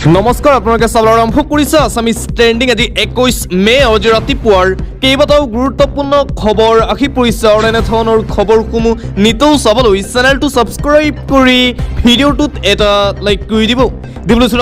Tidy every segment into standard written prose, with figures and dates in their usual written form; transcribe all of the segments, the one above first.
নমস্কাৰ আপোনালোকে চাবলৈ আৰম্ভ কৰিছে আছামিজ ট্ৰেণ্ডিং আজি 21 মে আজি ৰাতিপুৱাৰ কেইবাটাও গুৰুত্বপূৰ্ণ খবৰ আহি পৰিছে আৰু এনেধৰণৰ খবৰসমূহ নিতৌ চাবলৈ চেনেলটো ছাবস্ক্ৰাইব কৰি ভিডিঅ'টোত এটা লাইক কৰি দিব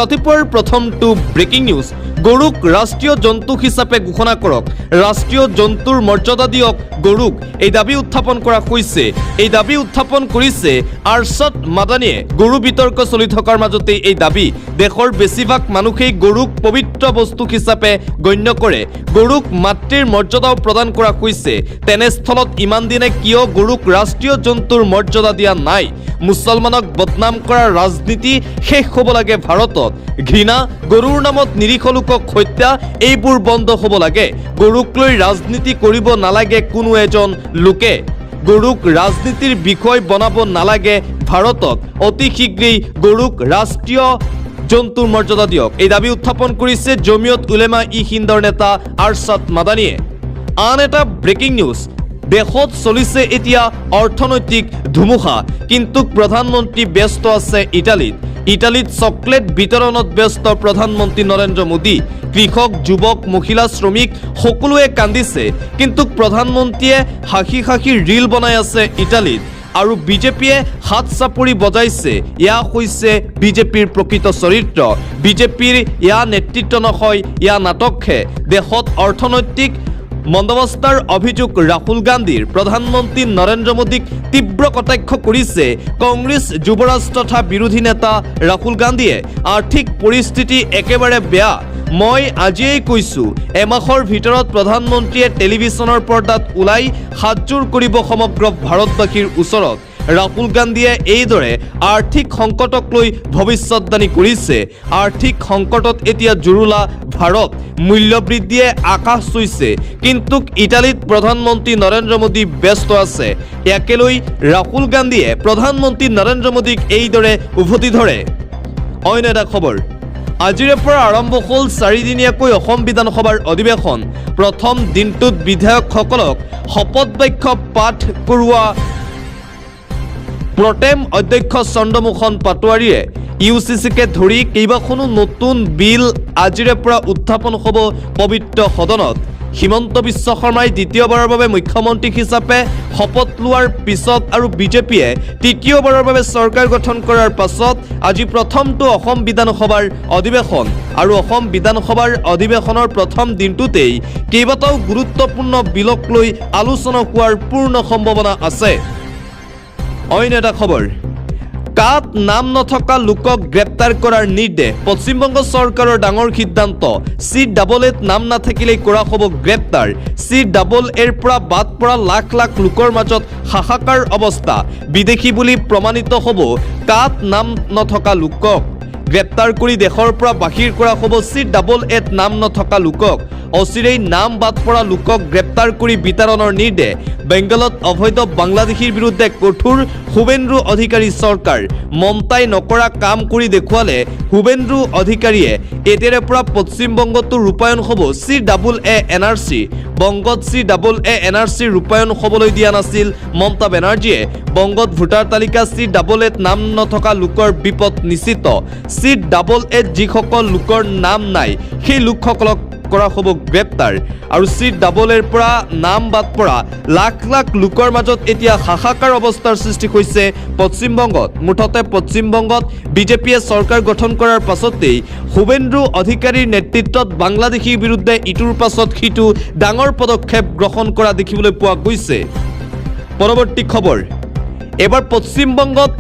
ৰাতিপুৱাৰ প্ৰথমটো ব্ৰেকিং নিউজ গৰুক ৰাষ্ট্ৰীয় জন্তু হিচাপে ঘোষণা কৰক ৰাষ্ট্ৰীয় জন্তুৰ মৰ্যাদা দিয়ক গৰুক এই দাবী উত্থাপন কৰা হৈছে এই দাবী উত্থাপন কৰিছে আৰশাদ মাদানীয়ে গৰু বিতৰ্ক চলি থকাৰ মাজতে এই দাবী দেশৰ বেছিভাগ মানুহেই গৰুক পবিত্ৰ বস্তু হিচাপে গণ্য কৰে গৰুক মাতৃৰ মৰ্যাদাও প্ৰদান কৰা হৈছে তেনেস্থলত ইমান দিনে কিয় গৰুক ৰাষ্ট্ৰীয় জন্তুৰ মৰ্যাদা দিয়া নাই মুছলমানক বদনাম কৰা ৰাজনীতি শেষ হ'ব লাগে ভাৰতত ঘৃণা গৰুৰ নামত নিৰীহ লোকক হত্যা এইবোৰ বন্ধ হ'ব লাগে গৰুক লৈ ৰাজনীতি কৰিব নালাগে কোনো এজন লোকে গৰুক ৰাজনীতিৰ বিষয় বনাব নালাগে ভাৰতত অতি শীঘ্ৰেই গৰুক ৰাষ্ট্ৰীয় জন্তুৰ মৰ্যাদা দিয়ক এই দাবী উত্থাপন কৰিছে জমিয়ত উলেমা ই হিন্দৰ নেতা আৰশাদ মাদানীয়ে আন এটা ব্ৰেকিং নিউজ দেশত চলিছে এতিয়া অৰ্থনৈতিক ধুমুহা কিন্তু প্ৰধানমন্ত্ৰী ব্যস্ত আছে ইটালীত চকলেট বিতৰণত ব্যস্ত প্ৰধানমন্ত্ৰী নৰেন্দ্ৰ মোদী কৃষক যুৱক মহিলা শ্ৰমিক সকলোৱে কান্দিছে কিন্তু প্ৰধানমন্ত্ৰীয়ে হাঁহি হাঁহি ৰীল বনাই আছে ইটালীত আৰু বিজেপিয়ে হাত চাপৰি বজাইছে ইয়া হৈছে বিজেপিৰ প্ৰকৃত চৰিত্ৰ বিজেপিৰ ইয়া নেতৃত্ব নহয় ইয়া নাটকহে দেশত অৰ্থনৈতিক মন্দাৱস্থাৰ অভিযোগ ৰাহুল গান্ধীৰ প্ৰধানমন্ত্ৰী নৰেন্দ্ৰ মোদীক তীব্ৰ কটাক্ষ কৰিছে কংগ্ৰেছ যুৱৰাজ তথা বিৰোধী নেতা ৰাহুল গান্ধীয়ে আৰ্থিক পৰিস্থিতি একেবাৰে বেয়া মই আজিয়েই কৈছো এমাহৰ ভিতৰত প্ৰধানমন্ত্ৰীয়ে টেলিভিছনৰ পৰ্দাত ওলাই হাতজোৰ কৰিব সমগ্ৰ ভাৰতবাসীৰ ওচৰত ৰাহুল গান্ধীয়ে এইদৰে আৰ্থিক সংকটক লৈ ভৱিষ্যতবাণী কৰিছে আৰ্থিক সংকটত এতিয়া জুৰুলা ভাৰত মূল্যবৃদ্ধিয়ে আকাশ চুইছে কিন্তু ইটালীত প্ৰধানমন্ত্ৰী নৰেন্দ্ৰ মোদী ব্যস্ত আছে ইয়াকে লৈ ৰাহুল গান্ধীয়ে প্ৰধানমন্ত্ৰী নৰেন্দ্ৰ মোদীক এইদৰে উভতি ধৰে অন্য এটা খবৰ আজিৰে পৰা আৰম্ভ হ'ল 4 দিনীয়াকৈ অসম বিধানসভাৰ অধিৱেশন প্ৰথম দিনটোত বিধায়কসকলক শপত বাক্য পাঠ কৰোৱা প্ৰটেম অধ্যক্ষ চন্দ্ৰমোহন পাটোৱাৰীয়ে ইউচিচিকে ধৰি কেইবাখনো নতুন বিল আজিৰে পৰা উত্থাপন হ'ব পবিত্ৰ সদনত হিমন্ত বিশ্ব শৰ্মাই দ্বিতীয়বাৰৰ বাবে মুখ্যমন্ত্ৰী হিচাপে শপত লোৱাৰ পিছত আৰু বিজেপিয়ে তৃতীয়বাৰৰ বাবে চৰকাৰ গঠন কৰাৰ পাছত আজি প্ৰথমটো অসম বিধানসভাৰ অধিৱেশন আৰু অসম বিধানসভাৰ অধিৱেশনৰ প্ৰথম দিনটোতেই কেইবাটাও গুৰুত্বপূৰ্ণ বিলক লৈ আলোচনা হোৱাৰ পূৰ্ণ সম্ভাৱনা আছে অন্য এটা খবৰ কাত নাম নথকা লোকক গ্ৰেপ্তাৰ কৰাৰ নিৰ্দেশ পশ্চিমবংগ চৰকাৰৰ ডাঙৰ সিদ্ধান্ত CAA নাম নাথাকিলেই কৰা হ'ব গ্ৰেপ্তাৰ CAA পৰা বাদ পৰা লাখ লাখ লোকৰ মাজত হাহাকাৰ অৱস্থা বিদেশী বুলি প্ৰমাণিত হ'ব কাত নাম নথকা লোকক গ্ৰেপ্তাৰ কৰি দেশৰ পৰা বাহিৰ কৰা হ'ব CAA নাম নথকা লোকক অচিৰেই নাম বাদ পৰা লোকক গ্ৰেপ্তাৰ কৰি বিতৰণৰ নিৰ্দেশ বেংগলত অবৈধ বাংলাদেশীৰ বিৰুদ্ধে কঠোৰ শুভেন্দু অধিকাৰী চৰকাৰ মমতাই নকৰা কাম কৰি দেখুৱালে শুভেন্দু অধিকাৰীয়ে এতিয়াৰে পৰা পশ্চিমবংগতো ৰূপায়ণ হ'ব CAA NRC বংগত CAA NRC ৰূপায়ণ হ'বলৈ দিয়া নাছিল মমতা বেনাৰ্জীয়ে বংগত ভোটাৰ তালিকা CAA নাম নথকা লোকৰ বিপদ নিশ্চিত CAA যিসকল লোকৰ নাম নাই সেই লোকসকলক কৰা হ'ব গ্ৰেপ্তাৰ আৰু CAA পৰা নাম বাদ পৰা লাখ লাখ লোকৰ মাজত এতিয়া হাহাকাৰ অৱস্থাৰ সৃষ্টি হৈছে পশ্চিমবংগত মুঠতে পশ্চিমবংগত বিজেপিয়ে চৰকাৰ গঠন কৰাৰ পাছতেই শুভেন্দু অধিকাৰীৰ নেতৃত্বত বাংলাদেশীৰ বিৰুদ্ধে ইটোৰ পাছত সিটো ডাঙৰ পদক্ষেপ গ্ৰহণ কৰা দেখিবলৈ পোৱা গৈছে পৰৱৰ্তী খবৰ এবাৰ পশ্চিমবংগত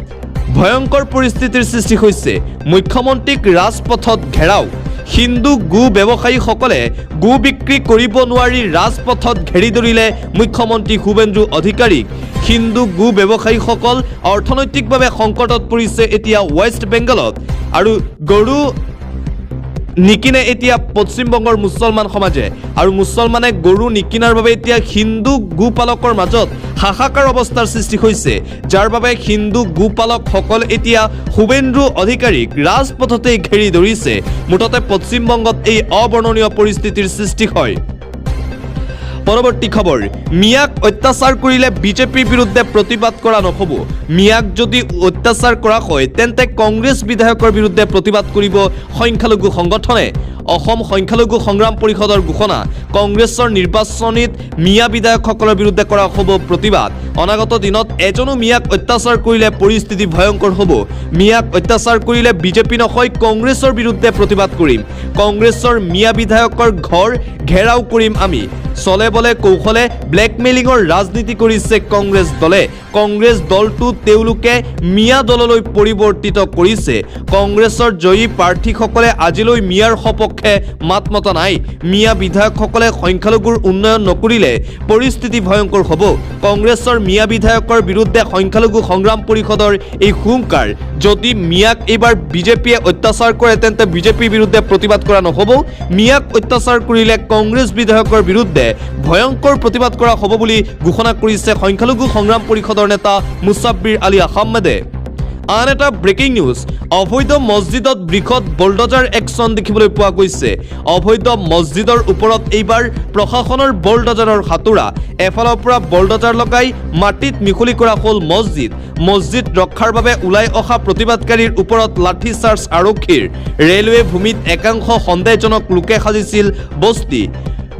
ভয়ংকৰ পৰিস্থিতিৰ সৃষ্টি হৈছে মুখ্যমন্ত্ৰীক ৰাজপথত ঘেৰাও হিন্দু গো ব্যৱসায়ীসকলে গো বিক্ৰী কৰিব নোৱাৰি ৰাজপথত ঘেৰি ধৰিলে মুখ্যমন্ত্ৰী শুভেন্দু অধিকাৰীক হিন্দু গো ব্যৱসায়ীসকল অৰ্থনৈতিকভাৱে সংকটত পৰিছে এতিয়া ৱেষ্ট বেংগলত আৰু গৰু নিকিনে এতিয়া পশ্চিমবংগৰ মুছলমান সমাজে আৰু মুছলমানে গৰু নিকিনাৰ বাবে এতিয়া হিন্দু গোপালকৰ মাজত হাহাকাৰ অৱস্থাৰ সৃষ্টি হৈছে যাৰ বাবে হিন্দু গোপালকসকল এতিয়া শুভেন্দু অধিকাৰীক ৰাজপথতে ঘেৰি ধৰিছে মুঠতে পশ্চিমবংগত এই অবৰ্ণনীয় পৰিস্থিতিৰ সৃষ্টি হয় পৰৱৰ্তী খবৰ মিয়াক অত্যাচাৰ কৰিলে বিজেপিৰ বিৰুদ্ধে প্ৰতিবাদ কৰা নহ'ব মিয়াক যদি অত্যাচাৰ কৰা হয় তেন্তে কংগ্ৰেছ বিধায়কৰ বিৰুদ্ধে প্ৰতিবাদ কৰিব সংখ্যালঘু সংগঠনে অসম সংখ্যালঘু সংগ্ৰাম পৰিষদৰ ঘোষণা কংগ্ৰেছৰ নিৰ্বাচনীত মিয়া বিধায়কসকলৰ বিৰুদ্ধে কৰা হ'ব প্ৰতিবাদ অনাগত দিনত এজনো মিয়াক অত্যাচাৰ কৰিলে পৰিস্থিতি ভয়ংকৰ হ'ব মিয়াক অত্যাচাৰ কৰিলে বিজেপি নহয় কংগ্ৰেছৰ বিৰুদ্ধে প্ৰতিবাদ কৰিম কংগ্ৰেছৰ মিয়া বিধায়কৰ ঘৰ ঘেৰাও কৰিম আমি চলে বলে কৌশলে ব্লেকমেইলিঙৰ ৰাজনীতি কৰিছে কংগ্ৰেছ দলে কংগ্ৰেছ দলটো তেওঁলোকে মিয়া দললৈ পৰিৱৰ্তিত কৰিছে কংগ্ৰেছৰ জয়ী প্ৰাৰ্থীসকলে আজিলৈ মিয়াৰ সপক্ষে মাত মতা নাই মিয়া বিধায়কসকলে সংখ্যালঘুৰ উন্নয়ন নকৰিলে পৰিস্থিতি ভয়ংকৰ হ'ব কংগ্ৰেছৰ মিয়া বিধায়কৰ বিৰুদ্ধে সংখ্যালঘু সংগ্ৰাম পৰিষদৰ এই হুংকাৰ যদি মিয়াক এইবাৰ বিজেপিয়ে অত্যাচাৰ কৰে তেন্তে বিজেপিৰ বিৰুদ্ধে প্ৰতিবাদ কৰা নহ'ব মিয়াক অত্যাচাৰ কৰিলে কংগ্ৰেছ বিধায়কৰ বিৰুদ্ধে ভয়ংকৰ প্ৰতিবাদ কৰা হ'ব বুলি ঘোষণা কৰিছে সংখ্যালঘু সংগ্ৰাম পৰিষদৰ নেতা মুছাব্বিৰ আলী আহমেদে আন এটা ব্ৰেকিং নিউজ অবৈধ মছজিদত বৃহৎ বুলডোজাৰ একশ্যন দেখিবলৈ পোৱা গৈছে অবৈধ মছজিদৰ ওপৰত এইবাৰ প্ৰশাসনৰ বুলডোজাৰৰ হাতোৰা এফালৰ পৰা বুলডোজাৰ লগাই মাটিত মিহলি কৰা হ'ল মছজিদ ৰক্ষাৰ বাবে ওলাই অহা প্ৰতিবাদকাৰীৰ ওপৰত লাঠি চাৰ্জ আৰক্ষীৰ ৰেলৱে ভূমিত একাংশ সন্দেহজনক লোকে সাজিছিল বস্তি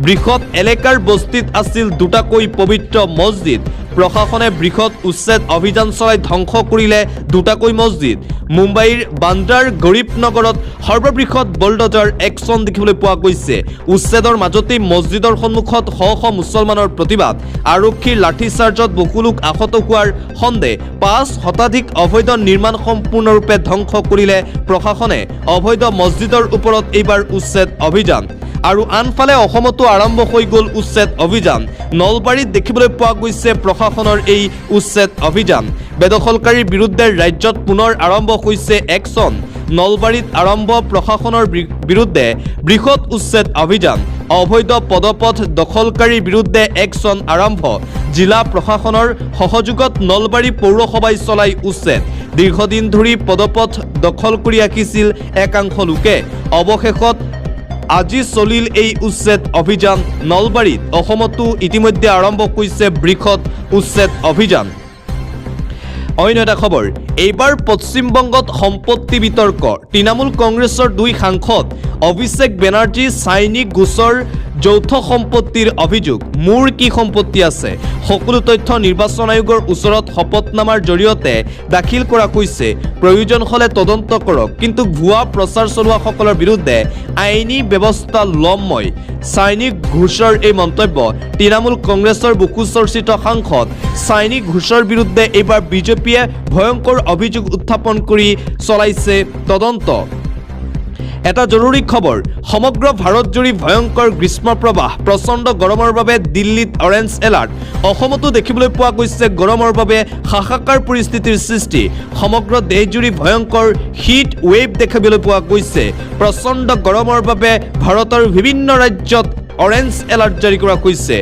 বৃহৎ এলেকাৰ বস্তিত আছিল দুটাকৈ পবিত্ৰ মছজিদ প্ৰশাসনে বৃহৎ উচ্ছেদ অভিযান চলাই ধ্বংস কৰিলে দুটাকৈ মছজিদ মুম্বাইৰ বান্দ্ৰাৰ গৰীব নগৰত সৰ্ববৃহৎ বুলডোজাৰ একশ্যন দেখিবলৈ পোৱা গৈছে উচ্ছেদৰ মাজতেই মছজিদৰ সন্মুখত শ শ মুছলমানৰ প্ৰতিবাদ আৰক্ষীৰ লাঠি চাৰ্জত বহু লোক আহত হোৱাৰ সন্দেহ ৫ শতাধিক অবৈধ নিৰ্মাণ সম্পূৰ্ণৰূপে ধ্বংস কৰিলে প্ৰশাসনে অবৈধ মছজিদৰ ওপৰত এইবাৰ উচ্ছেদ অভিযান আৰু আনফালে অসমতো আৰম্ভ হৈ গ'ল উচ্ছেদ অভিযান নলবাৰীত দেখিবলৈ পোৱা গৈছে প্ৰশাসনৰ এই উচ্ছেদ অভিযান বেদখলকাৰীৰ বিৰুদ্ধে ৰাজ্যত পুনৰ আৰম্ভ হৈছে একশ্যন নলবাৰীত আৰম্ভ প্ৰশাসনৰ বিৰুদ্ধে বৃহৎ উচ্ছেদ অভিযান অবৈধ পদপথ দখলকাৰীৰ বিৰুদ্ধে একশ্যন আৰম্ভ জিলা প্ৰশাসনৰ সহযোগত নলবাৰী পৌৰসভাই চলাই উচ্ছেদ দীৰ্ঘদিন ধৰি পদপথ দখল কৰি ৰাখিছিল একাংশ লোকে অৱশেষত আজি চলিল এই উচ্ছেদ অভিযান নলবাৰীত অসমতো ইতিমধ্যে আৰম্ভ হৈছে বৃহৎ উচ্ছেদ অভিযান অন্য এটা খবৰ এইবাৰ পশ্চিমবংগত সম্পত্তি বিতৰ্ক তৃণমূল কংগ্ৰেছৰ দুই সাংসদ অভিষেক বেনাৰ্জী চাইনিক গোচৰ যৌথ সম্পত্তিৰ অভিযোগ মোৰ কি সম্পত্তি আছে সকলো তথ্য নিৰ্বাচন আয়োগৰ ওচৰত শপতনামাৰ জৰিয়তে দাখিল কৰা হৈছে প্ৰয়োজন হলে তদন্ত কৰক কিন্তু ভুৱা প্ৰচাৰ চলোৱাসকলৰ বিৰুদ্ধে আইনী ব্যৱস্থা ল'ম মই চাইনিক ঘোষৰ এই মন্তব্য তৃণমূল কংগ্ৰেছৰ বহু চৰ্চিত সাংসদ চাইনিক ঘোষৰ বিৰুদ্ধে এইবাৰ বিজেপিয়ে ভয়ংকৰ অভিযোগ উত্থাপন কৰি চলাইছে তদন্ত এটা জৰুৰী খবৰ সমগ্ৰ ভাৰতজুৰি ভয়ংকৰ গ্ৰীষ্মপ্ৰবাহ প্ৰচণ্ড গৰমৰ বাবে দিল্লীত অৰেঞ্জ এলাৰ্ট অসমতো দেখিবলৈ পোৱা গৈছে গৰমৰ বাবে হাহাকাৰ পৰিস্থিতিৰ সৃষ্টি সমগ্ৰ দেশজুৰি ভয়ংকৰ হিট ৱেভ দেখিবলৈ পোৱা গৈছে প্ৰচণ্ড গৰমৰ বাবে ভাৰতৰ বিভিন্ন ৰাজ্যত অৰেঞ্জ এলাৰ্ট জাৰি কৰা হৈছে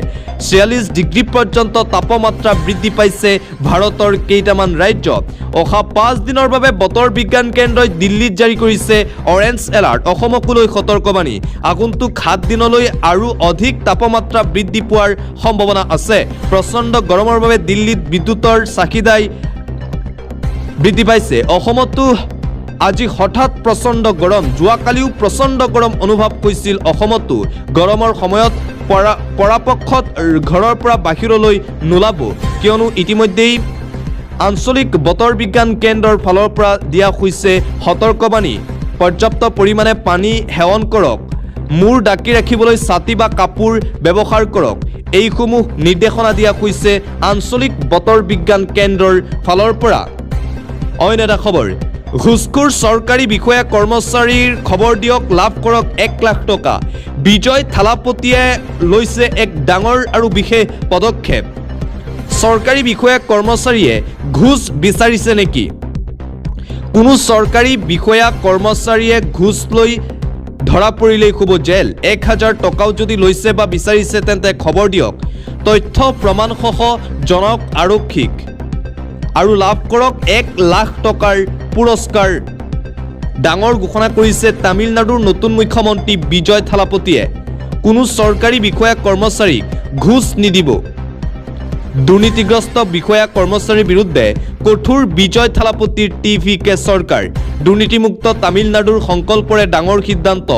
৪৬ ডিগ্ৰী পৰ্যন্ত তাপমাত্ৰা বৃদ্ধি পাইছে ভাৰতৰ কেইটামান ৰাজ্যত অহা ৫ দিনৰ বাবে বতৰ বিজ্ঞান কেন্দ্ৰই দিল্লীত জাৰি কৰিছে অৰেঞ্জ এলাৰ্ট অসমকো লৈ সতৰ্কবাণী আগন্তুক ৭ দিনলৈ আৰু অধিক তাপমাত্ৰা বৃদ্ধি পোৱাৰ সম্ভাৱনা আছে প্ৰচণ্ড গৰমৰ বাবে দিল্লীত বিদ্যুতৰ চাহিদাই বৃদ্ধি পাইছে অসমতো আজি হঠাৎ প্ৰচণ্ড গৰম যোৱাকালিও প্ৰচণ্ড গৰম অনুভৱ কৰিছিল অসমতো গৰমৰ সময়ত পৰাপক্ষত ঘৰৰ পৰা বাহিৰলৈ নোলাব কিয়নো ইতিমধ্যেই আঞ্চলিক বতৰ বিজ্ঞান কেন্দ্ৰৰ ফালৰ পৰা দিয়া হৈছে সতৰ্কবাণী পৰ্যাপ্ত পৰিমাণে পানী সেৱন কৰক মূৰ ঢাকি ৰাখিবলৈ ছাতি বা কাপোৰ ব্যৱহাৰ কৰক এইসমূহ নিৰ্দেশনা দিয়া হৈছে আঞ্চলিক বতৰ বিজ্ঞান কেন্দ্ৰৰ ফালৰ পৰা অন্য এটা খবৰ ঘুষখোৰ চৰকাৰী বিষয়া কৰ্মচাৰীৰ খবৰ দিয়ক লাভ কৰক ১ লাখ টকা বিজয় থালাপতিয়ে লৈছে এক ডাঙৰ আৰু বিশেষ পদক্ষেপ চৰকাৰী বিষয়া কৰ্মচাৰীয়ে ঘুষ বিচাৰিছে নেকি কোনো চৰকাৰী বিষয়া কৰ্মচাৰীয়ে ঘুষ লৈ ধৰা পৰিলেই খুব জেল ১,০০০ টকাও যদি লৈছে বা বিচাৰিছে তেন্তে খবৰ দিয়ক তথ্য প্ৰমাণসহ জনক আৰক্ষীক আৰু লাভ কৰক ১ লাখ টকাৰ পুৰস্কাৰ ডাঙৰ ঘোষণা কৰিছে তামিলনাডুৰ নতুন মুখ্যমন্ত্ৰী বিজয় থালাপতিয়ে কোনো চৰকাৰী বিষয়া কৰ্মচাৰীক ঘুষ নিদিব দুৰ্নীতিগ্ৰস্ত বিষয়া কৰ্মচাৰীৰ বিৰুদ্ধে কঠোৰ বিজয় থালাপতিৰ টিভিকে চৰকাৰ দুৰ্নীতিমুক্ত তামিলনাডুৰ সংকল্পৰে ডাঙৰ সিদ্ধান্ত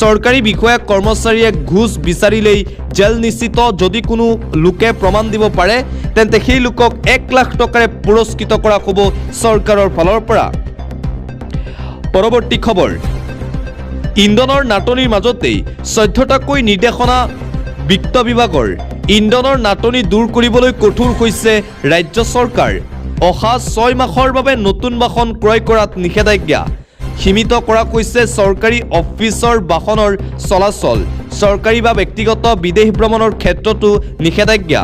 চৰকাৰী বিষয়া কৰ্মচাৰীয়ে ঘুষ বিচাৰিলেই জেল নিশ্চিত যদি কোনো লোকে প্ৰমাণ দিব পাৰে তেন্তে সেই লোকক 1 লাখ টকাৰে পুৰস্কৃত কৰা হ'ব চৰকাৰৰ ফালৰ পৰা পৰৱৰ্তী খবৰ ইন্ধনৰ নাটনিৰ মাজতেই 14টাকৈ নিৰ্দেশনা বিত্ত বিভাগৰ ইন্ধনৰ নাটনি দূৰ কৰিবলৈ কঠোৰ হৈছে ৰাজ্য চৰকাৰ অহা 6 মাহৰ বাবে নতুন বাহন ক্ৰয় কৰাত নিষেধাজ্ঞা সীমিত কৰা হৈছে চৰকাৰী অফিচৰ বাহনৰ চলাচল চৰকাৰী বা ব্যক্তিগত বিদেশ ভ্ৰমণৰ ক্ষেত্ৰতো নিষেধাজ্ঞা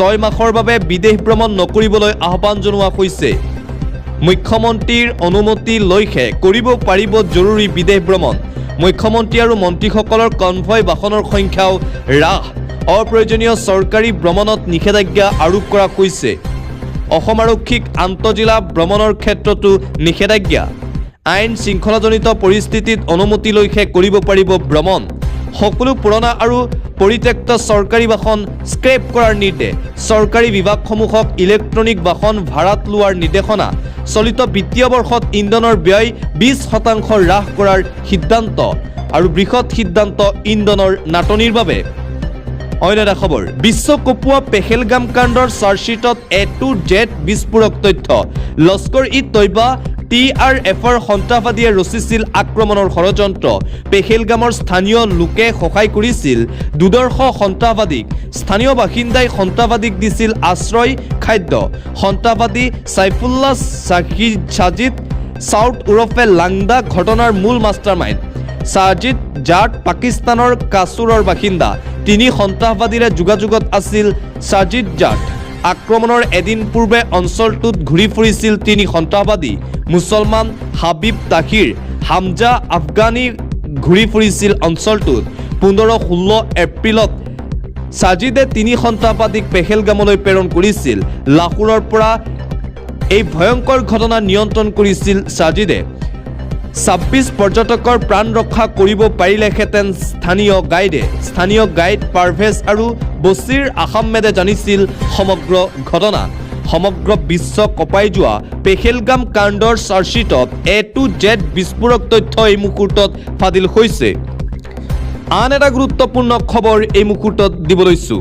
6 মাহৰ বাবে বিদেশ ভ্ৰমণ নকৰিবলৈ আহ্বান জনোৱা হৈছে মুখ্যমন্ত্ৰীৰ অনুমতি লৈহে কৰিব পাৰিব জৰুৰী বিদেশ ভ্ৰমণ মুখ্যমন্ত্ৰী আৰু মন্ত্ৰীসকলৰ কনভয় বাহনৰ সংখ্যাও হ্ৰাস অপ্ৰয়োজনীয় চৰকাৰী ভ্ৰমণত নিষেধাজ্ঞা আৰোপ কৰা হৈছে অসম আৰক্ষীক আন্তঃজিলা ভ্ৰমণৰ ক্ষেত্ৰতো নিষেধাজ্ঞা আইন শৃংখলাজনিত পৰিস্থিতিত অনুমতি লৈহে কৰিব পাৰিব ভ্ৰমণ সকলো পুৰণা আৰু পৰিত্যক্ত চৰকাৰী বাহন স্ক্ৰেপ কৰাৰ নিৰ্দেশ চৰকাৰী বিভাগসমূহক ইলেক্ট্ৰনিক বাহন ভাড়াত লোৱাৰ নিৰ্দেশনা চলিত বিত্তীয় বৰ্ষত ইন্ধনৰ ব্যয় 20% হ্ৰাস কৰাৰ সিদ্ধান্ত আৰু বৃহৎ সিদ্ধান্ত ইন্ধনৰ নাটনিৰ বাবে অন্য এটা খবৰ বিশ্ব কপোৱা পেহেলগাম কাণ্ডৰ চাৰ্জশ্বিটত A-Z বিস্ফোৰক তথ্য লস্কৰ-ই-তৈবা TRFৰ সন্ত্ৰাসবাদীয়ে ৰচিছিল আক্ৰমণৰ ষড়যন্ত্ৰ পেহেলগামৰ স্থানীয় লোকে সহায় কৰিছিল দুদৰ্শ সন্ত্ৰাসবাদীক স্থানীয় বাসিন্দাই সন্ত্ৰাসবাদীক দিছিল আশ্ৰয় খাদ্য সন্ত্ৰাসবাদী সাইফুল্লাহ সাজিদ সাউথ ওৰফে লাংদা ঘটনাৰ মূল মাষ্টাৰমাইণ্ড সাজিদ জাট পাকিস্তানৰ কাছুৰৰ বাসিন্দা তিনি সন্ত্ৰাসবাদীৰে যোগাযোগত আছিল সাজিদ জাট আক্ৰমণৰ এদিন পূৰ্বে অঞ্চলটোত ঘূৰি ফুৰিছিল তিনি সন্ত্ৰাসবাদী মুছলমান হাবিব তাহিৰ হামজা আফগানী ঘূৰি ফুৰিছিল অঞ্চলটোত 15-16 এপ্ৰিলত সাজিদে তিনি সন্ত্ৰাসবাদীক পেহেলগামলৈ প্ৰেৰণ কৰিছিল লাহোৰৰ পৰা এই ভয়ংকৰ ঘটনা নিয়ন্ত্ৰণ কৰিছিল সাজিদে 26 পৰ্যটকৰ প্ৰাণ ৰক্ষা কৰিব পাৰিলেহেঁতেন স্থানীয় গাইড পাৰভেজ আৰু বছিৰ আহমেদে জানিছিল সমগ্ৰ ঘটনা সমগ্ৰ বিশ্ব কঁপাই যোৱা পেহেলগাম কাণ্ডৰ চাৰ্জশ্বিটত A-Z বিস্ফোৰক তথ্য এই মুহূৰ্তত ফাদিল হৈছে আন এটা গুৰুত্বপূৰ্ণ খবৰ এই মুহূৰ্তত দিব লৈছো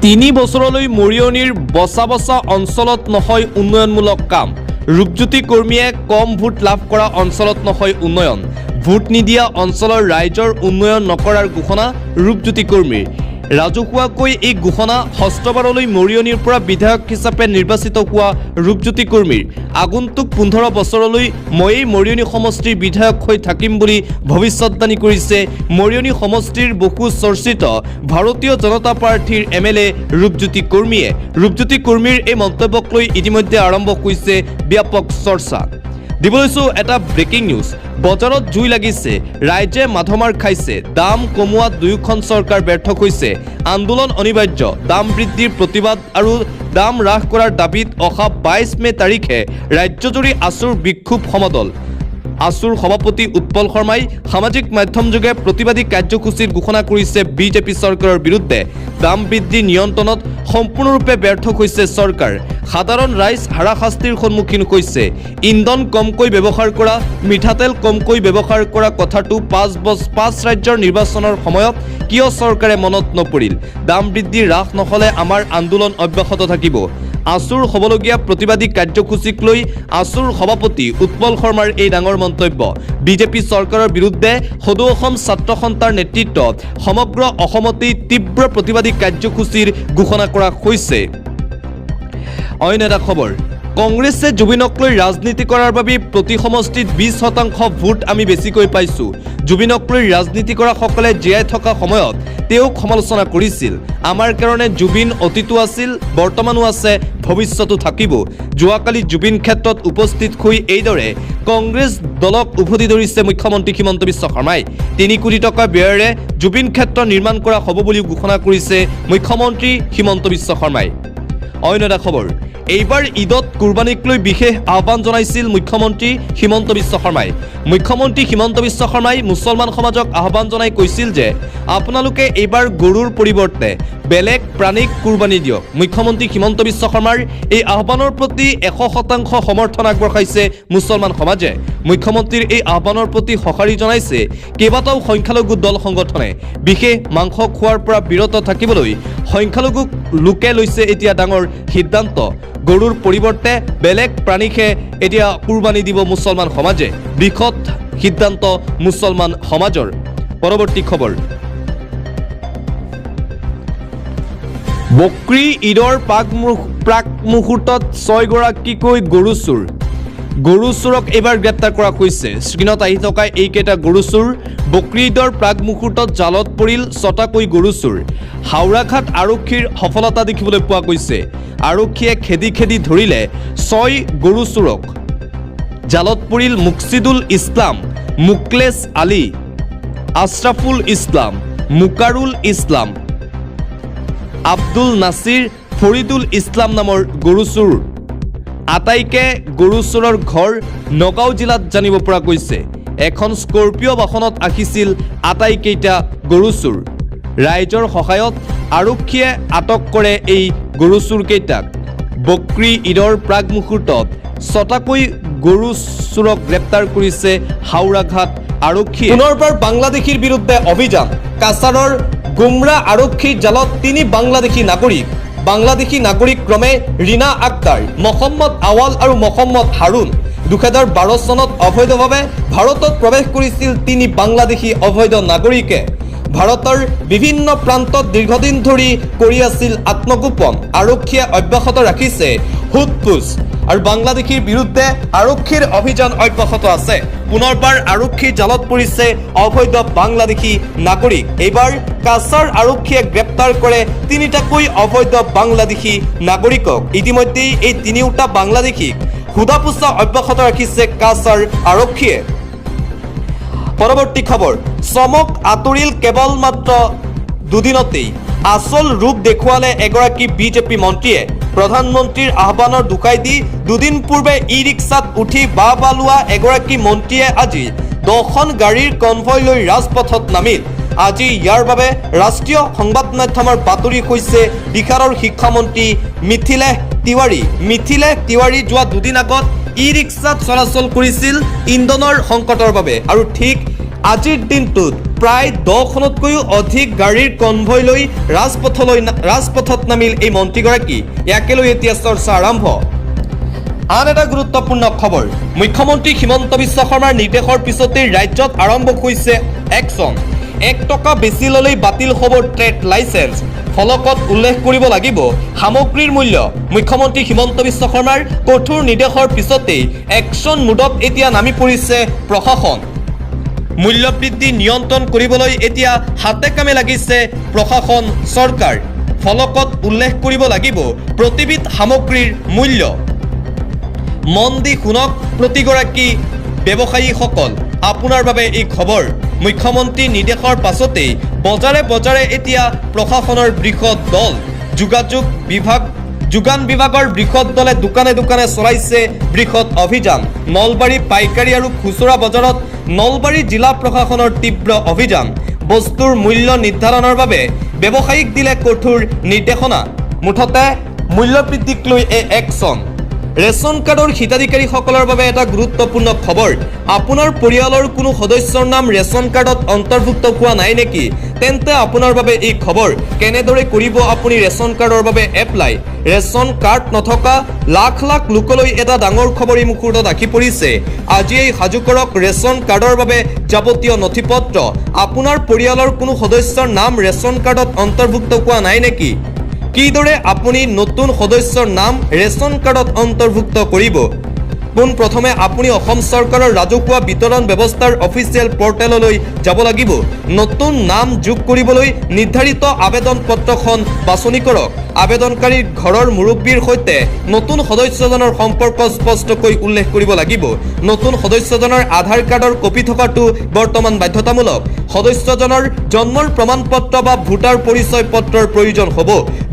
3 বছৰলৈ মৰিয়নিৰ বচা অঞ্চলত নহয় উন্নয়নমূলক কাম ৰূপজ্যোতি কৰ্মীয়ে কম ভোট লাভ কৰা অঞ্চলত নহয় উন্নয়ন ভোট নিদিয়া অঞ্চলৰ ৰাইজৰ উন্নয়ন নকৰাৰ ঘোষণা ৰূপজ্যোতি কৰ্মীৰ ৰাজহুৱাকৈ এই ঘোষণা ষষ্ঠবাৰলৈ মৰিয়নিৰ পৰা বিধায়ক হিচাপে নিৰ্বাচিত হোৱা ৰূপজ্যোতি কৰ্মীৰ আগন্তুক 15 বছৰলৈ ময়েই মৰিয়নি সমষ্টিৰ বিধায়ক হৈ থাকিম বুলি ভৱিষ্যতবাণী কৰিছে মৰিয়নি সমষ্টিৰ বহু চৰ্চিত ভাৰতীয় জনতা পাৰ্টিৰ MLA ৰূপজ্যোতি কৰ্মীয়ে ৰূপজ্যোতি কৰ্মীৰ এই মন্তব্যক লৈ ইতিমধ্যে আৰম্ভ হৈছে ব্যাপক চৰ্চা দিবলৈছো এটা ব্ৰেকিং নিউজ বজাৰত জুই লাগিছে ৰাইজে মাধমাৰ খাইছে দাম কমোৱাত দুয়োখন চৰকাৰ ব্যৰ্থ হৈছে আন্দোলন অনিবাৰ্য দাম বৃদ্ধিৰ প্ৰতিবাদ আৰু দাম হ্ৰাস কৰাৰ দাবীত অহা 22 মে তাৰিখে ৰাজ্যজুৰি আছুৰ বিক্ষোভ সমদল আছুৰ সভাপতি উৎপল শৰ্মাই সামাজিক মাধ্যমযোগে প্ৰতিবাদী কাৰ্যসূচীৰ ঘোষণা কৰিছে বিজেপি চৰকাৰৰ বিৰুদ্ধে দাম বৃদ্ধি নিয়ন্ত্ৰণত সম্পূৰ্ণৰূপে ব্যৰ্থ হৈছে চৰকাৰ সাধাৰণ ৰাইজ হাৰাশাস্তিৰ সন্মুখীন হৈছে ইন্ধন কমকৈ ব্যৱহাৰ কৰা মিঠাতেল কমকৈ ব্যৱহাৰ কৰা কথাটো 5 ৰাজ্যৰ নিৰ্বাচনৰ সময়ত কিয় চৰকাৰে মনত নপৰিল দাম বৃদ্ধি হ্ৰাস নহলে আমাৰ আন্দোলন অব্যাহত থাকিব আছুৰ হ'বলগীয়া প্ৰতিবাদী কাৰ্যসূচীক লৈ আছুৰ সভাপতি উৎপল শৰ্মাৰ এই ডাঙৰ মন্তব্য বিজেপি চৰকাৰৰ বিৰুদ্ধে সদৌ অসম ছাত্ৰ সন্থাৰ নেতৃত্বত সমগ্ৰ অসমতেই তীব্ৰ প্ৰতিবাদী কাৰ্যসূচীৰ ঘোষণা কৰা হৈছে অন্য এটা খবৰ কংগ্ৰেছে জুবিনক লৈ ৰাজনীতি কৰাৰ বাবে প্ৰতি সমষ্টিত 20% ভোট আমি বেছিকৈ পাইছো জুবিনক লৈ ৰাজনীতি কৰা সকলে জীয়াই থকা সময়ত তেওঁক সমালোচনা কৰিছিল আমাৰ কাৰণে জুবিন অতীতো আছিল বৰ্তমানো আছে ভৱিষ্যতো থাকিব যোৱাকালি জুবিন ক্ষেত্ৰত উপস্থিত হৈ এইদৰে কংগ্ৰেছ দলক উভতি ধৰিছে মুখ্যমন্ত্ৰী হিমন্ত বিশ্ব শৰ্মাই 3 কোটি টকা ব্যয়েৰে জুবিন ক্ষেত্ৰ নিৰ্মাণ কৰা হ'ব বুলি ঘোষণা কৰিছে মুখ্যমন্ত্ৰী হিমন্ত বিশ্ব শৰ্মাই অন্য এটা খবৰ এইবাৰ ঈদত কুৰবানীক লৈ বিশেষ আহ্বান জনাইছিল মুখ্যমন্ত্ৰী হিমন্ত বিশ্ব শৰ্মাই। মুখ্যমন্ত্ৰী হিমন্ত বিশ্ব শৰ্মাই মুছলমান সমাজক আহ্বান জনাই কৈছিল যে আপোনালোকে এইবাৰ গৰুৰ পৰিৱৰ্তে বেলেগ প্ৰাণীক কুৰবানী দিয়ক। মুখ্যমন্ত্ৰী হিমন্ত বিশ্ব শৰ্মাৰ এই আহ্বানৰ প্ৰতি 100% সমৰ্থন আগবঢ়াইছে মুছলমান সমাজে। মুখ্যমন্ত্ৰীৰ এই আহ্বানৰ প্ৰতি সঁহাৰি জনাইছে কেইবাটাও সংখ্যালঘু দল সংগঠনে। বিশেষ মাংস খোৱাৰ পৰা বিৰত থাকিবলৈ সংখ্যালঘু লোকে লৈছে এতিয়া ডাঙৰ সিদ্ধান্ত। গৰুৰ পৰিৱৰ্তে বেলেগ প্ৰাণীকহে এতিয়া কুৰবানী দিব মুছলমান সমাজে। বৃহৎ সিদ্ধান্ত মুছলমান সমাজৰ। পৰৱৰ্তী খবৰ, বকৰী ঈদৰ প্ৰাক মুহূৰ্তত 6 গৰাকীকৈ গৰু চোৰ। গৰু চোৰক এইবাৰ গ্ৰেপ্তাৰ কৰা হৈছে। স্ক্ৰীণত আহি থকা এইকেইটা গৰু চোৰ। বকৰী ঈদৰ প্ৰাক মুহূৰ্তত জালত পৰিল 6টাকৈ গৰু চোৰ। হাওৰাঘাট আৰক্ষীৰ সফলতা দেখিবলৈ পোৱা গৈছে। আৰক্ষীয়ে খেদি ধৰিলে 6 গৰু চোৰক। জালত পৰিল মুকছিদুল ইছলাম, মুকলেছ আলী, আছৰাফুল ইছলাম, মুকাৰুল ইছলাম, আব্দুল নাছিৰ, ফৰিদুল ইছলাম নামৰ গৰু চোৰ। আটাইকে গৰু চোৰৰ ঘৰ নগাঁও জিলাত জানিব পৰা গৈছে। এখন স্কৰ্পিঅ' বাহনত আহিছিল আটাইকেইটা গৰু চোৰ। ৰাইজৰ সহায়ত আৰক্ষীয়ে আটক কৰে এই গৰু চোৰকেইটাক। বকৰী ঈদৰ প্ৰাক মুহূৰ্তত 6টাকৈ গৰু চোৰক গ্ৰেপ্তাৰ কৰিছে হাওৰাঘাট আৰক্ষীয়ে। পুনৰবাৰ বাংলাদেশীৰ বিৰুদ্ধে অভিযান। কাছাৰৰ গুমৰা আৰক্ষীৰ জালত 3 বাংলাদেশী নাগৰিক ক্ৰমে ৰীনা আক্তাৰ, মহম্মদ আৱাল আৰু মহম্মদ হাৰুণ। 2012 চনত অবৈধভাৱে ভাৰতত প্ৰৱেশ কৰিছিল 3 বাংলাদেশী অবৈধ নাগৰিকে। ভাৰতৰ বিভিন্ন প্ৰান্তত দীৰ্ঘদিন ধৰি কৰি আছিল আত্মগোপন। আৰক্ষীয়ে অব্যাহত ৰাখিছে সোধপোছ আৰু বাংলাদেশীৰ বিৰুদ্ধে আৰক্ষীৰ অভিযান অব্যাহত আছে। পুনৰবাৰ আৰক্ষীৰ জালত পৰিছে অবৈধ বাংলাদেশী নাগৰিক। এইবাৰ কাছাৰ আৰক্ষীয়ে গ্ৰেপ্তাৰ কৰে 3টাকৈ অবৈধ বাংলাদেশী নাগৰিকক। ইতিমধ্যেই এই 3টা বাংলাদেশীক সোধা-পোছা অব্যাহত ৰাখিছে কাছাৰ আৰক্ষীয়ে। পৰৱৰ্তী খবৰ, চমক আঁতৰিল কেৱল মাত্ৰ দুদিনতেই। আচল ৰূপ দেখুৱালে এগৰাকী বিজেপি মন্ত্ৰীয়ে। প্ৰধানমন্ত্ৰীৰ আহ্বানৰ দোকাই দি দুদিন পূৰ্বে ই ৰিক্সাত উঠি বাহ লোৱা এগৰাকী মন্ত্ৰীয়ে আজি 10খন গাড়ীৰ কনভয় লৈ ৰাজপথত নামিল। আজি ইয়াৰ বাবে ৰাষ্ট্ৰীয় সংবাদ মাধ্যমৰ বাতৰি হৈছে বিহাৰৰ শিক্ষামন্ত্ৰী মিথিলেশ তিৱাৰী যোৱা দুদিন আগত ই ৰিক্সাত চলাচল কৰিছিল ইন্ধনৰ সংকটৰ বাবে। আৰু ঠিক আজিৰ দিনটোত প্ৰায় 10খনতকৈও অধিক গাড়ীৰ কনভয় লৈ ৰাজপথত নামিল এই মন্ত্ৰীগৰাকী। ইয়াকে লৈ এতিয়া চৰ্চা আৰম্ভ। আন এটা গুৰুত্বপূৰ্ণ খবৰ, মুখ্যমন্ত্ৰী হিমন্ত বিশ্ব শৰ্মাৰ নিৰ্দেশৰ পিছতেই ৰাজ্যত আৰম্ভ হৈছে একশ্যন। 1 টকা বেছি ল'লেই বাতিল হ'ব ট্ৰেড লাইচেন্স। ফলকত উল্লেখ কৰিব লাগিব সামগ্ৰীৰ মূল্য। মুখ্যমন্ত্ৰী হিমন্ত বিশ্ব শৰ্মাৰ কঠোৰ নিৰ্দেশৰ পিছতেই একশ্যন মুডত এতিয়া নামি পৰিছে প্ৰশাসন। মূল্য বৃদ্ধি নিয়ন্ত্ৰণ কৰিবলৈ এতিয়া হাতে কামে লাগিছে প্ৰশাসন চৰকাৰ। ফলকত উল্লেখ কৰিব লাগিব প্ৰতিবিধ সামগ্ৰীৰ মূল্য। মন দি শুনক প্ৰতিগৰাকী ব্যৱসায়ীসকল, আপোনাৰ বাবে এই খবৰ। মুখ্যমন্ত্ৰীৰ নিৰ্দেশৰ পাছতেই বজাৰে এতিয়া প্ৰশাসনৰ বৃহৎ দল। যোগান বিভাগৰ বৃহৎ দলে দোকানে চলাইছে বৃহৎ অভিযান। নলবাৰী পাইকাৰী আৰু খুচুৰা বজাৰত নলবাৰী জিলা প্ৰশাসনৰ তীব্ৰ অভিযান। বস্তুৰ মূল্য নিৰ্ধাৰণৰ বাবে ব্যৱসায়ীক দিলে কঠোৰ নিৰ্দেশনা। মুঠতে মূল্য বৃদ্ধিক লৈ এই একশ্যন। ৰেচন কাৰ্ডৰ হিতাধিকাৰীসকলৰ বাবে এটা গুৰুত্বপূৰ্ণ খবৰ। আপোনাৰ পৰিয়ালৰ কোনো সদস্যৰ নাম ৰেচন কাৰ্ডত অন্তৰ্ভুক্ত হোৱা নাই নেকি? তেন্তে আপোনাৰ বাবে এই খবৰ। কেনেদৰে কৰিব আপুনি ৰেচন কাৰ্ডৰ বাবে এপ্লাই? ৰেচন কাৰ্ড নথকা লাখ লোকলৈ এটা ডাঙৰ খবৰ এই মুহূৰ্তত আহি পৰিছে। আজিয়েই সাজু কৰক ৰেচন কাৰ্ডৰ বাবে যাৱতীয় নথিপত্ৰ। আপোনাৰ পৰিয়ালৰ কোনো সদস্যৰ নাম ৰেচন কাৰ্ডত অন্তৰ্ভুক্ত হোৱা নাই নেকি? কিদৰে আপুনি নতুন সদস্যৰ নাম ৰেচন কাৰ্ডত অন্তৰ্ভুক্ত কৰিব? পোনপ্ৰথমে আপুনি অসম চৰকাৰৰ ৰাজহুৱা বিতৰণ ব্যৱস্থাৰ অফিচিয়েল পৰ্টেললৈ যাব লাগিব। নতুন নাম যোগ কৰিবলৈ নিৰ্ধাৰিত আবেদন পত্ৰখন বাছনি কৰক। আবেদনকাৰীৰ ঘৰৰ মুৰব্বীৰ সৈতে নতুন সদস্যজনৰ সম্পৰ্ক স্পষ্টকৈ উল্লেখ কৰিব লাগিব। নতুন সদস্যজনৰ আধাৰ কাৰ্ডৰ কপি থকাটো বৰ্তমান বাধ্যতামূলক। সদস্যজনৰ জন্মৰ প্ৰমাণপত্ৰ বা ভোটাৰ পৰিচয় পত্ৰৰ প্ৰয়োজন হ'ব।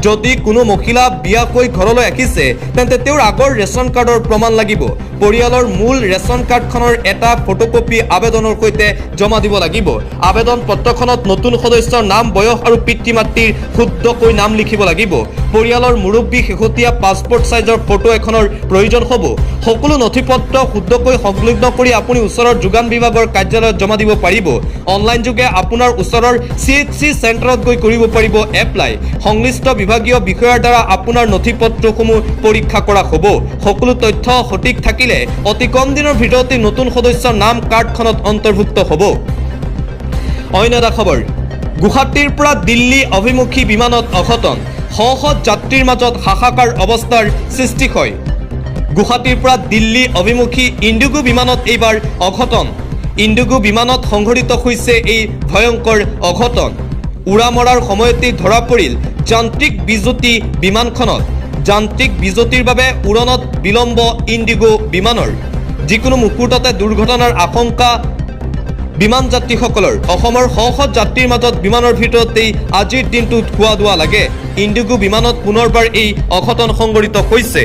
যদি কোনো মহিলা বিয়াকৈ ঘৰলৈ আহিছে তেন্তে তেওঁৰ আগৰ ৰেচন কাৰ্ডৰ প্ৰমাণ লাগিব। পৰিয়ালৰ মূল ৰেচন কাৰ্ডখনৰ এটা ফটোকপি আবেদনৰ সৈতে জমা দিব লাগিব। আবেদন পত্ৰখনত নতুন সদস্যৰ নাম, বয়স আৰু পিতৃ মাতৃৰ শুদ্ধকৈ নাম লিখিব লাগিব। পৰিয়ালৰ মুৰব্বী শেহতীয়া পাছপোৰ্ট সাইজৰ ফটো এখনৰ প্ৰয়োজন হ'ব। সকলো নথিপত্ৰ শুদ্ধকৈ সংলগ্ন কৰি আপুনি ওচৰৰ যোগান বিভাগৰ কাৰ্যালয়ত জমা দিব পাৰিব। অনলাইন যোগে আপোনাৰ ওচৰৰ CHC চেণ্টাৰত গৈ কৰিব পাৰিব এপ্লাই। সংশ্লিষ্ট বিভাগীয় বিষয়াৰ দ্বাৰা আপোনাৰ নথিপত্ৰসমূহ পৰীক্ষা কৰা হ'ব। সকলো তথ্য সঠিক থাকিলে অতি কম দিনৰ ভিতৰতে নতুন সদস্যৰ নাম কাৰ্ডখনত অন্তৰ্ভুক্ত হ'ব। অন্য এটা খবৰ, গুৱাহাটীৰ পৰা দিল্লী অভিমুখী বিমানত অঘটন, শ যাত্ৰীৰ মাজত হাহাকাৰ অৱস্থাৰ সৃষ্টি হয়। গুৱাহাটীৰ পৰা দিল্লী অভিমুখী ইণ্ডিগো বিমানত এইবাৰ অঘটন। ইণ্ডিগো বিমানত সংঘটিত হৈছে এই ভয়ংকৰ অঘটন। উৰা মৰাৰ সময়তে ধৰা পৰিল যান্ত্ৰিক বিজুতি বিমানখনত। যান্ত্ৰিক বিজুতিৰ বাবে উৰণত বিলম্ব ইণ্ডিগো বিমানৰ। যিকোনো মুহূৰ্ততে দুৰ্ঘটনাৰ আশংকা বিমান যাত্ৰীসকলৰ। অসমৰ শ যাত্ৰীৰ মাজত বিমানৰ ভিতৰতেই আজিৰ দিনটোত খোৱা দোৱা লাগে। ইণ্ডিগো বিমানত পুনৰবাৰ এই অঘটন সংঘটিত হৈছে।